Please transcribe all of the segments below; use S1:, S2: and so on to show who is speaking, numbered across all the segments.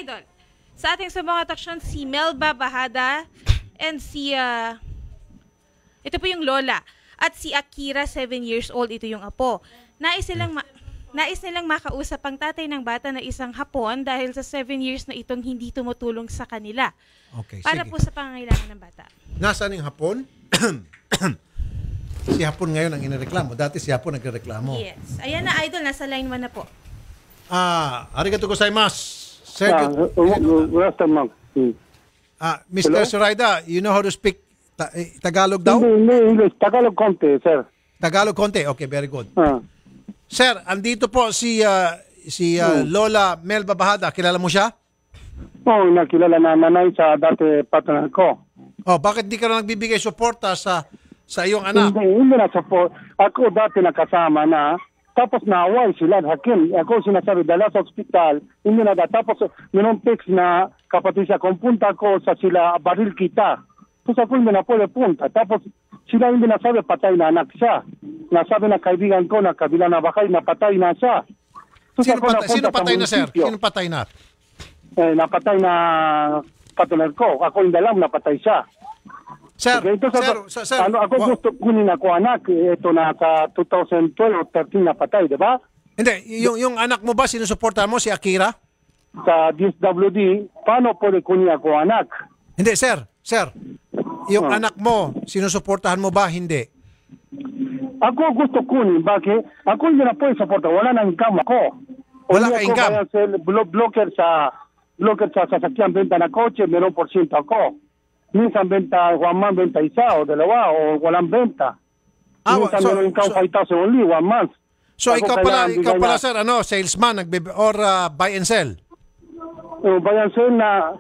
S1: Idol, sa ating sa mga taksyon, si Melba Bahada and si, ito po yung lola. At si Akira, 7 years old, ito yung apo. Nais nilang makausap ang tatay ng bata na isang Hapon dahil sa 7 years na itong hindi tumutulong sa kanila.
S2: Okay,
S1: Para
S2: sige.
S1: po sa pangangailangan ng bata.
S2: Nasaan yung Hapon? Si Hapon ngayon ang inireklamo. Dati si Hapon nagreklamo.
S1: Yes. Ayan na, Idol. Nasa line 1 na po.
S2: Arigato gozaimasu. Mr. Suraida, you know how to speak Tagalog daw?
S3: Hindi, English. Tagalog konti, sir.
S2: Tagalog konti? Okay, very good. Sir, andito po si Lola Melba Bahada. Kilala mo siya?
S3: Oo, nakilala na nanay sa dati partner ko.
S2: Oh, bakit di ka na nagbibigay suporta sa iyong anak?
S3: Hindi na support. Ako dati nakasama na, tapos naaway sila, hakim. Ako sinasabi, dala sa hospital, hindi na da. Tapos minong text na kapatid siya, kung punta ko sa sila, baril kita. Tapos ako hindi na pwede punta. Tapos sila hindi nasabi, patay na anak siya. Nasabi na kaibigan ko na kabila na bakay, napatay na siya.
S2: Sino patay na, sir? Sino patay na?
S3: Napatay na partner ko. Ako hindi alam, napatay siya.
S2: Sir,
S3: okay,
S2: sir,
S3: ako gusto kunin ako anak. Ito na sa 2012 o 13 napatay, di ba?
S2: Hindi, yung anak mo ba, sinusuportahan mo si Akira?
S3: Sa DSWD, paano pwede kunin ako anak?
S2: Hindi, sir. Yung anak mo, sinusuportahan mo ba? Hindi.
S3: Ako gusto kunin. Bakit? Ako hindi na pwede suporta. Wala na income ako.
S2: Wala ka income?
S3: Blocker sa sasakyan benta na kotse, meron porsyento ako. Minsan benta, one benta isa o dalawa o walang benta. Minsan meron income 5,000 only, 1 month.
S2: So ikaw pala sir, salesman or buy and sell?
S3: Buy and sell na...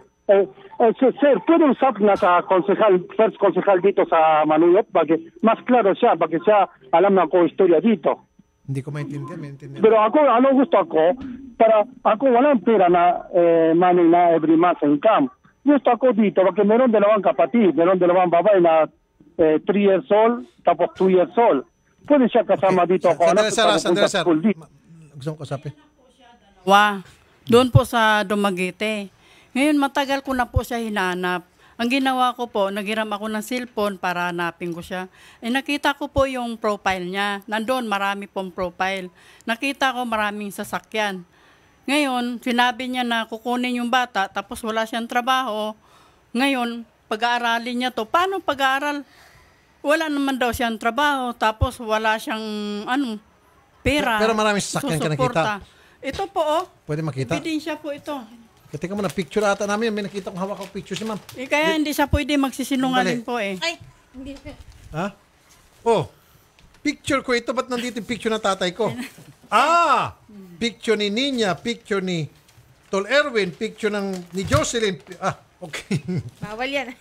S3: sir, pwede usap na sa first konsehal dito sa Manuyot, bakit mas klaro siya, bakit siya alam na ko istorya dito.
S2: Hindi ko maintindihan.
S3: Pero ako, gusto ako, para ako walang pera na money na every month income. Gusto ako dito, bakit meron dalawang kapatid, meron dalawang babae na 3 years old, tapos 2 years old. Pwede siya kasama dito ako.
S2: Sandali, sir. Gusto ko sabi.
S4: Doon po sa Dumaguete. Ngayon, matagal ko na po siya hinanap. Ang ginawa ko po, naghiram ako ng cellphone para hanapin ko siya. Nakita ko po yung profile niya. Nandoon, marami pong profile. Nakita ko maraming sasakyan. Ngayon, sinabi niya na kukunin yung bata, tapos wala siyang trabaho. Ngayon, pag-aaralin niya to. Paano pag-aaral? Wala naman daw siyang trabaho, tapos wala siyang pera.
S2: Pero maraming sasakyan ka nakita.
S4: Ito po,
S2: Pwede makita?
S4: Ebidensya po ito.
S2: Tingnan mo na picture ata namin. May nakita kong hawak ko picture si ma'am.
S4: Kaya hindi siya pwede magsisinungaling po eh.
S1: Ay, hindi.
S2: Ha? Oh, picture ko ito. Ba't nandito yung picture ng tatay ko? Picture ni Ninya, picture ni Tol Erwin, picture ni Jocelyn. Okay.
S1: Bawal yan.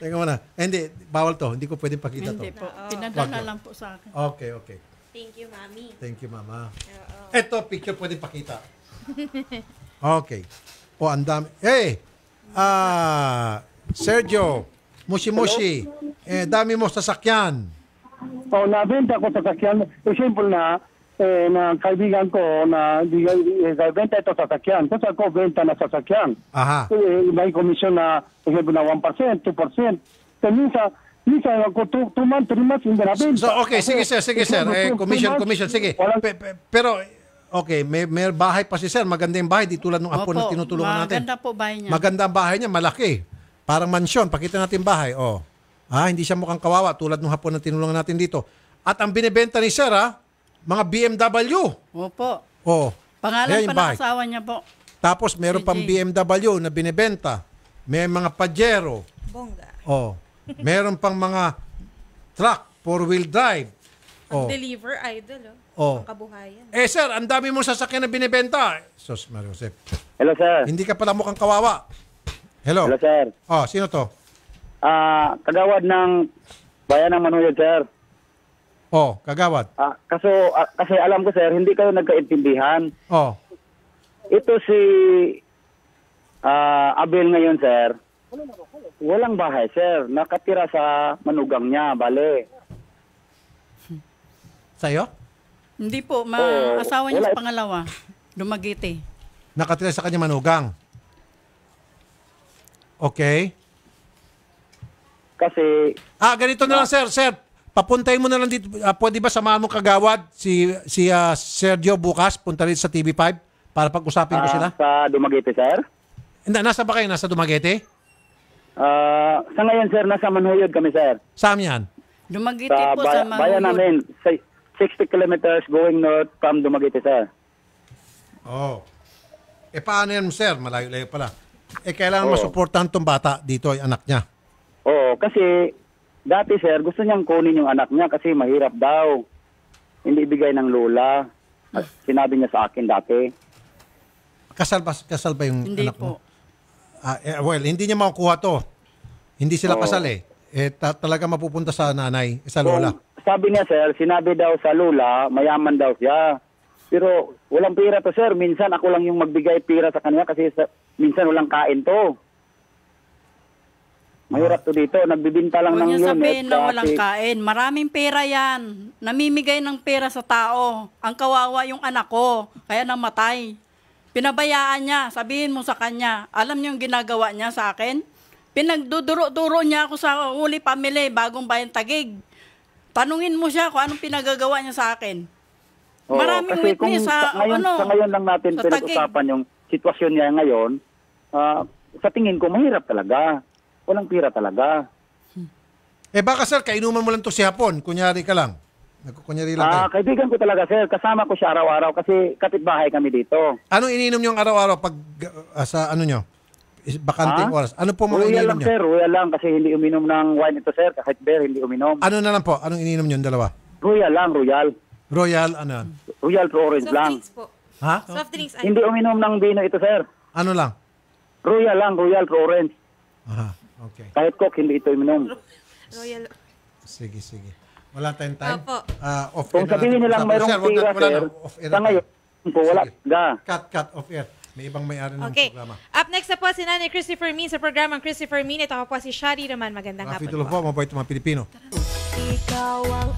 S2: Tingnan mo na. Hindi, bawal to. Hindi ko pwedeng pakita to.
S4: Hindi po. Pinadala lang po sa akin.
S2: Okay.
S1: Thank you, Mami.
S2: Thank you, Mama. Ito, picture pwedeng pakita. Okay. Ang dami. Hey! Sergio, mushi-mushi. Dami mo sasakyan.
S3: Nabenta ko sasakyan. Simple na, kaibigan ko na benta ito sasakyan. Kasi ako benta na sasakyan.
S2: Aha.
S3: May komisyon na, na 1%, 2%. So, minsan ako 2 months, 3 months, hindi na benta.
S2: So, okay. Sige, sir. Commission. Sige. Pero, okay, may bahay pa si sir. Maganda yung bahay. Di tulad ng apo na tinutulungan natin.
S4: Maganda po bahay niya.
S2: Maganda ang bahay niya. Malaki. Parang mansyon. Pakita natin bahay. Hindi siya mukhang kawawa tulad ng hapon na tinulungan natin dito. At ang binibenta ni sir, mga BMW.
S4: Opo.
S2: Ayan
S4: Pangalan
S2: yung
S4: pa ng
S2: bahay.
S4: asawa niya po.
S2: Tapos meron pang BMW na binibenta. May mga Pajero.
S1: Bongga.
S2: Meron pang mga truck, 4-wheel drive.
S1: Deliver, Idol. Ang kabuhayan.
S2: Sir, ang dami mong sasakyan na binibenta. Sus, Mario Jose.
S3: Hello, sir.
S2: Hindi ka pala mukhang kawawa. Hello,
S3: sir.
S2: Sino to?
S3: Kagawad ng Bayan ng Manuyod, sir.
S2: Kagawad.
S3: Kasi alam ko, sir, hindi kayo nagkaintindihan. Ito si Abel ngayon, sir. Walang bahay, sir. Nakatira sa manugang niya, bale.
S2: Sa'yo?
S4: Hindi po, asawa niya sa pangalawa. Dumaguete.
S2: nakatira sa kanya manugang. Okay.
S3: Kasi
S2: Ganito na lang, sir. Sir, papuntahin mo na lang dito. Pwede ba samahan mo kagawad si Sergio bukas? Punta rin sa TV5 para pag-usapin ko sila.
S3: sa Dumaguete, sir.
S2: Nasa ba kayo? Nasa Dumaguete?
S3: Sa ngayon, sir, nasa Manhuyod kami, sir.
S2: Saan yan?
S4: Dumaguete
S3: Sa
S4: po sa
S3: bayan namin, 60 kilometers going north from Dumaguete, sir.
S2: Oh. Paano yan, sir? Malayo-layo pala. Kailangan
S3: Oo.
S2: masuportahan tong bata dito, ay anak niya.
S3: Oo, kasi dati, sir, gusto niyang kunin yung anak niya kasi mahirap daw. Hindi ibigay ng lola. Sinabi niya sa akin dati.
S2: Kasal ba yung
S4: Hindi
S2: anak mo?
S4: po.
S2: Well, hindi niya makukuha to. Hindi sila
S3: Oo.
S2: kasal eh. Talaga mapupunta sa nanay, sa lola.
S3: Sabi niya, sir, sinabi daw sa lola, mayaman daw siya. Pero walang pera to, sir. Minsan ako lang yung magbigay pera sa kanya kasi minsan walang kain to. Mahirap to dito. Nagbibinta lang
S4: Huwag
S3: ng
S4: niya
S3: unit.
S4: sabihin na walang
S3: kasi-
S4: kain. Maraming pera yan. Namimigay ng pera sa tao. Ang kawawa yung anak ko. Kaya namatay. Pinabayaan niya. Sabihin mo sa kanya. Alam niyo yung ginagawa niya sa akin? Pinagduduro-duro niya ako sa Uli Family, Bagong Bayan Taguig. Tanungin mo siya kung anong pinagagawa niya sa akin.
S3: Oo,
S4: Maraming
S3: kasi kung
S4: witness
S3: sa ngayon lang natin
S4: sa Taguig.
S3: pinag-usapan yung sitwasyon niya ngayon, sa tingin ko mahirap talaga. Walang pera talaga.
S2: Baka sir, kainuman mo lang to si hapon. Kunyari ka lang. Kunyari lang kayo.
S3: Kaibigan ko talaga, sir. Kasama ko siya araw-araw kasi kapitbahay kami dito.
S2: Anong ininom nyo araw-araw pag sa ano nyo? Bakanting oras. Ano po mga
S3: Royal
S2: ininom
S3: lang,
S2: nyo?
S3: sir. Royal lang kasi hindi uminom ng wine ito, sir. Kahit beer, hindi uminom.
S2: Ano na lang po? Anong ininom nyo yung dalawa?
S3: Royal lang, Royal.
S2: Royal, ano yan?
S3: Royal to orange
S1: Soft
S3: lang.
S1: drinks po.
S2: Ha?
S1: Soft drinks.
S3: Hindi uminom ng vino ito, sir.
S2: Ano lang?
S3: Royal lang, Royal to orange.
S2: Aha, okay.
S3: Kahit coke, hindi ito uminom.
S1: Royal.
S2: Sige. Wala tayong time?
S1: Opo.
S2: Off
S3: Kung sabihin nilang mayroong pera, sir, sa ngayon, po wala.
S2: Cut off air. May ibang may-ari ng
S1: Okay.
S2: programa.
S1: Up next na po si Nanay Christopher Min sa programang Christopher Min. Ito ako po si Shari Raman. Magandang
S2: Rafi
S1: hapon
S2: Tulfo, mabait mga Pilipino.
S5: Ikaw ang